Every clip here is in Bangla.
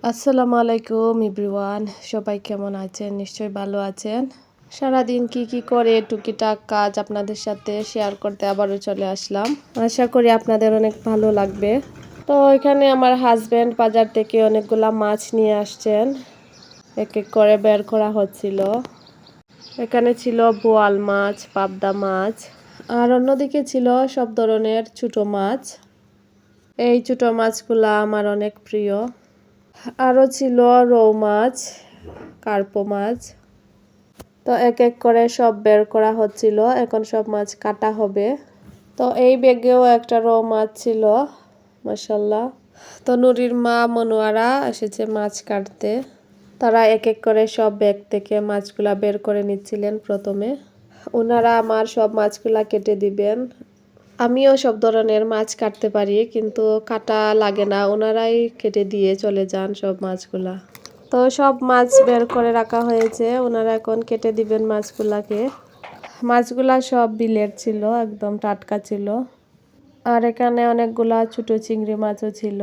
আসসালামু আলাইকুম এভরিওয়ান, সবাই কেমন আছেন? নিশ্চয়ই ভালো আছেন। সারাদিন কি করে টুকিটাক কাজ আপনাদের সাথে শেয়ার করতে আবারও চলে আসলাম। আশা করি আপনাদের অনেক ভালো লাগবে। তো এখানে আমার হাজবেন্ড বাজার থেকে অনেকগুলা মাছ নিয়ে আসছেন, এক এক করে বের করা হচ্ছিল। এখানে ছিল বোয়াল মাছ, পাবদা মাছ, আর অন্যদিকে ছিল সব ধরনের ছোট মাছ। এই ছোট মাছগুলা আমার অনেক প্রিয়। আরও ছিল রৌ মাছ, কার্পো মাছ। তো এক এক করে সব বের করা হচ্ছিল, এখন সব মাছ কাটা হবে। তো এই ব্যাগেও একটা রৌ মাছ ছিল, মাশাল্লাহ। তো নুরির মা মনোয়ারা এসেছে মাছ কাটতে। তারা এক এক করে সব ব্যাগ থেকে মাছগুলা বের করে নিচ্ছিলেন প্রথমে। ওনারা আমার সব মাছগুলা কেটে দিবেন। আমিও সব ধরনের মাছ কাটতে পারি, কিন্তু কাটা লাগে না, ওনারাই কেটে দিয়ে চলে যান সব মাছগুলা। তো সব মাছ বের করে রাখা হয়েছে, ওনারা এখন কেটে দিবেন মাছগুলাকে। মাছগুলা সব বিলের ছিল, একদম টাটকা ছিল। আর এখানে অনেকগুলা ছোট চিংড়ি মাছও ছিল।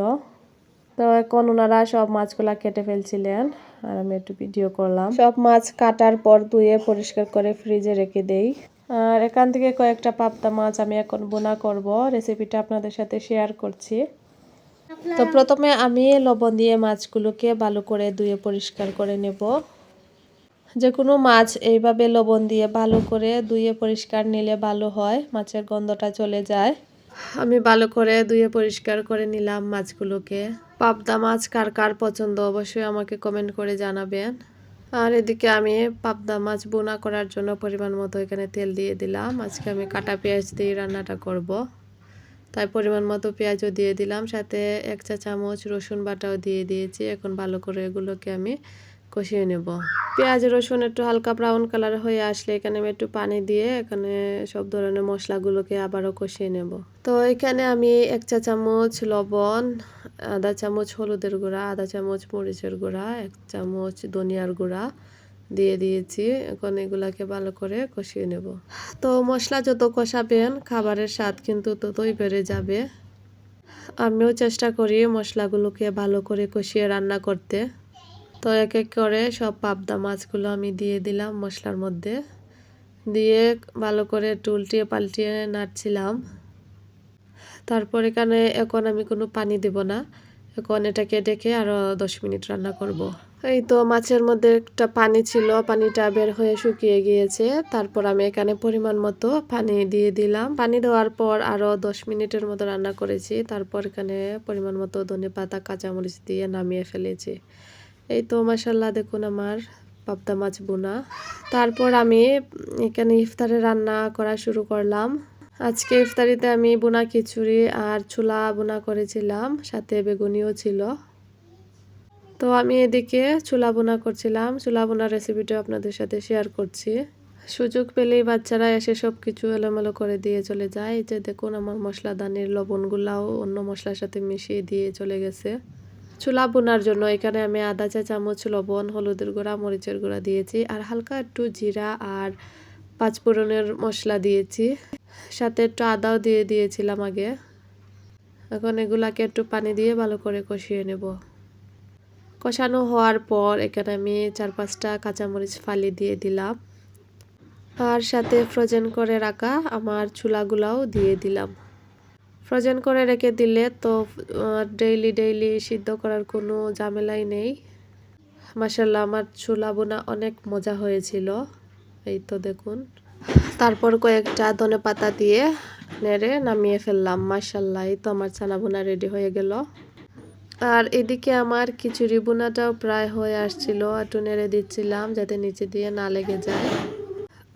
তো এখন ওনারা সব মাছগুলা কেটে ফেলছিলেন, আর আমি একটু ভিডিও করলাম। সব মাছ কাটার পর ধুয়ে পরিষ্কার করে ফ্রিজে রেখে দেই। আর এখান থেকে কয়েকটা পাবদা মাছ আমি এখন বোনা করব, রেসিপিটা আপনাদের সাথে শেয়ার করছি। তো প্রথমে আমি লবণ দিয়ে মাছগুলোকে ভালো করে ধুয়ে পরিষ্কার করে নেব। যে কোনো মাছ এইভাবে লবণ দিয়ে ভালো করে ধুয়ে পরিষ্কার নিলে ভালো হয়, মাছের গন্ধটা চলে যায়। আমি ভালো করে ধুয়ে পরিষ্কার করে নিলাম মাছগুলোকে। পাবদা মাছ কার কার পছন্দ অবশ্যই আমাকে কমেন্ট করে জানাবেন। আর এদিকে আমি পাবদা মাছ বোনা করার জন্য পরিমাণ মতো এখানে তেল দিয়ে দিলাম। আজকে আমি কাটা পেঁয়াজ দিয়ে রান্নাটা করব, তাই পরিমাণ মতো পেঁয়াজও দিয়ে দিলাম, সাথে 1 চা চামচ রসুন বাটাও দিয়ে দিয়েছি। এখন ভালো করে এগুলোকে আমি কষিয়ে নেব। পেঁয়াজ রসুন একটু হালকা ব্রাউন কালার হয়ে আসলে এখানে আমি একটু পানি দিয়ে এখানে সব ধরনের মশলাগুলোকে আবারও কষিয়ে নেব। তো এখানে আমি 1 চা চামচ লবণ, আধা চামচ হলুদের গুঁড়া, আধা চামচ মরিচের গুঁড়া, 1 চামচ ধনিয়ার গুঁড়া দিয়ে দিয়েছি। এখন এগুলাকে ভালো করে কষিয়ে নেব। তো মশলা যত কষাবেন খাবারের স্বাদ কিন্তু ততই বেড়ে যাবে। আমিও চেষ্টা করি মশলাগুলোকে ভালো করে কষিয়ে রান্না করতে। তো এক এক করে সব পাবদা মাছগুলো আমি দিয়ে দিলাম মশলার মধ্যে, দিয়ে ভালো করে উল্টিয়ে পাল্টিয়ে নাড়ছিলাম। তারপর এখানে এখন আমি কোনো পানি দেব না, এখন এটাকে ডেকে আরও 10 মিনিট রান্না করব। এই তো মাছের মধ্যে একটা পানি ছিল, পানিটা বের হয়ে শুকিয়ে গিয়েছে। তারপর আমি এখানে পরিমাণ মতো পানি দিয়ে দিলাম। পানি দেওয়ার পর আরও 10 মিনিটের মতো রান্না করেছি। তারপর এখানে পরিমাণ মতো ধনেপাতা কাঁচামরিচ দিয়ে নামিয়ে ফেলেছি। এই তো মাশাল্লাহ, দেখুন আমার পাবদা মাছ বোনা। তারপর আমি এখানে ইফতারে রান্না করা শুরু করলাম। আজকে ইফতারিতে আমি বোনা খিচুড়ি আর ছোলা বোনা করেছিলাম, সাথে বেগুনিও ছিল। তো আমি এদিকে ছোলা বোনা করছিলাম, ছোলা বোনার রেসিপিটা আপনাদের সাথে শেয়ার করছি। সুযোগ পেলেই বাচ্চারা এসে সব কিছু এলোমেলো করে দিয়ে চলে যায়। এই যে দেখুন আমার মশলাদানির লবণগুলাও অন্য মশলার সাথে মিশিয়ে দিয়ে চলে গেছে। ছোলা বোনার জন্য এখানে আমি আধা চা চামচ লবণ, হলুদের গুঁড়া, মরিচের গুঁড়া দিয়েছি, আর হালকা একটু জিরা আর 5 ফোড়নের মশলা দিয়েছি, সাথে একটু আদাও দিয়ে দিয়েছিলাম আগে। এখন এগুলাকে একটু পানি দিয়ে ভালো করে কষিয়ে নেব। কষানো হওয়ার পর এখানে আমি 4-5টা কাঁচামরিচ ফালি দিয়ে দিলাম, আর সাথে ফ্রোজেন করে রাখা আমার ছোলাগুলাও দিয়ে দিলাম। ফ্রোজেন করে রেখে দিলে তো ডেইলি সিদ্ধ করার কোনো ঝামেলাই নেই। মাশাল্লাহ, আমার ছোলা বোনা অনেক মজা হয়েছিল। এই তো দেখুন, তারপর কয়েকটা ধনেপাতা দিয়ে নেড়ে নামিয়ে ফেললাম। মাশাল্লাহ, এই তো আমার ছানা বোনা রেডি হয়ে গেল। আর এদিকে আমার খিচুড়ি বোনাটাও প্রায় হয়ে আসছিল, একটু নেড়ে দিচ্ছিলাম যাতে নিচে দিয়ে না লেগে যায়।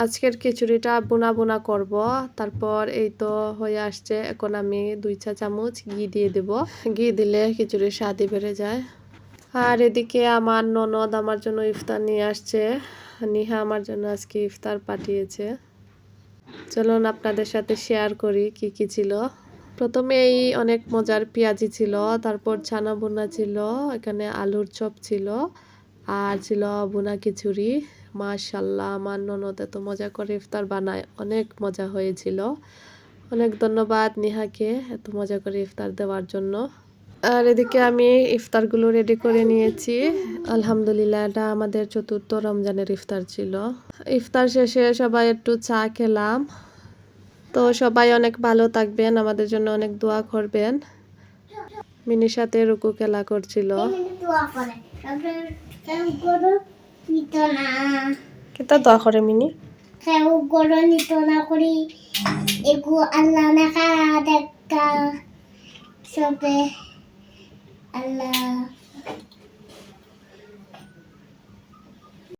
আজকের খিচুড়িটা বোনা বোনা করব। তারপর এই তো হয়ে আসছে, এখন আমি 2 চা চামচ ঘি দিয়ে দেব। ঘি দিলে খিচুড়ির স্বাদই বেড়ে যায়। আর এদিকে আমার ননদ আমার জন্য ইফতার নিয়ে আসছে, নিহা আমার জন্য আজকে ইফতার পাঠিয়েছে। চলুন আপনাদের সাথে শেয়ার করি কি কি ছিল। প্রথমেই অনেক মজার পেঁয়াজি ছিল, তারপর ছানা বোনা ছিল, এখানে আলুর চপ ছিল, আর ছিল বোনা খিচুড়ি। মাশাল্লাহ, আমার ননদ এত মজা করে ইফতার বানায়, অনেক মজা হয়েছিল। অনেক ধন্যবাদ নিহাকে এত মজা করে ইফতার দেওয়ার জন্য। আর এদিকে আমি ইফতারগুলো রেডি করে নিয়েছি। আলহামদুলিল্লাহ, এটা আমাদের চতুর্থ রমজানের ইফতার ছিল। ইফতার শেষে সবাই একটু চা খেলাম। তো সবাই অনেক ভালো থাকবেন, আমাদের জন্য অনেক দোয়া করবেন। মিনির সাথে রুকু খেলা করছিল। কেতা দোয়া করে মিনি? আল্লাহ